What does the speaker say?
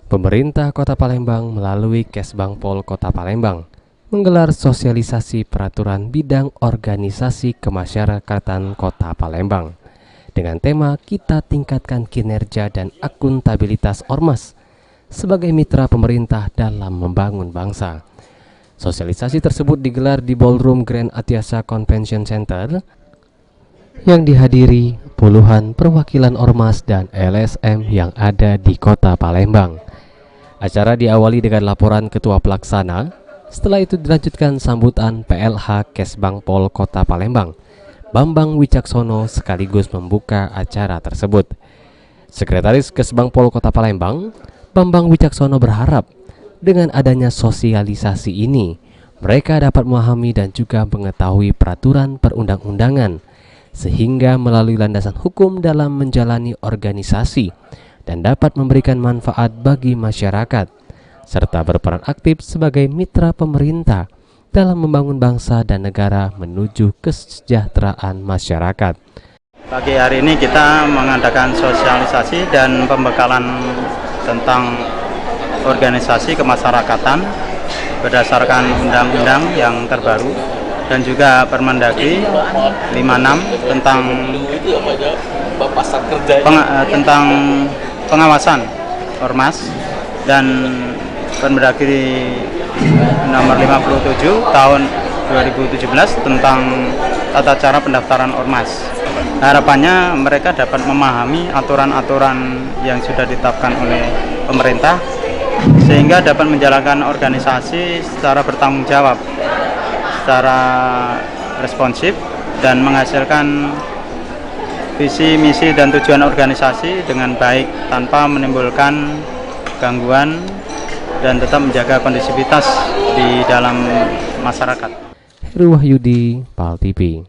Pemerintah Kota Palembang melalui Kesbangpol Kota Palembang menggelar sosialisasi peraturan bidang organisasi kemasyarakatan Kota Palembang dengan tema Kita Tingkatkan Kinerja dan Akuntabilitas Ormas sebagai mitra pemerintah dalam membangun bangsa. Sosialisasi tersebut digelar di Ballroom Grand Atiasa Convention Center yang dihadiri puluhan perwakilan ormas dan LSM yang ada di Kota Palembang. Acara diawali dengan laporan Ketua Pelaksana, setelah itu dilanjutkan sambutan PLH Kesbangpol Kota Palembang, Bambang Wicaksono, sekaligus membuka acara tersebut. Sekretaris Kesbangpol Kota Palembang, Bambang Wicaksono berharap dengan adanya sosialisasi ini, mereka dapat memahami dan juga mengetahui peraturan perundang-undangan, sehingga melalui landasan hukum dalam menjalani organisasi dan dapat memberikan manfaat bagi masyarakat, serta berperan aktif sebagai mitra pemerintah dalam membangun bangsa dan negara menuju kesejahteraan masyarakat. Pagi hari ini kita mengadakan sosialisasi dan pembekalan tentang organisasi kemasyarakatan berdasarkan undang-undang yang terbaru dan juga Permendagri 56 tentang pengawasan ormas dan Permendagri nomor 57 tahun 2017 tentang tata cara pendaftaran ormas. Harapannya mereka dapat memahami aturan-aturan yang sudah ditetapkan oleh pemerintah sehingga dapat menjalankan organisasi secara bertanggung jawab, secara responsif dan menghasilkan visi, misi, dan tujuan organisasi dengan baik tanpa menimbulkan gangguan dan tetap menjaga kondisivitas di dalam masyarakat. Heru Wahyudi, PAL TV.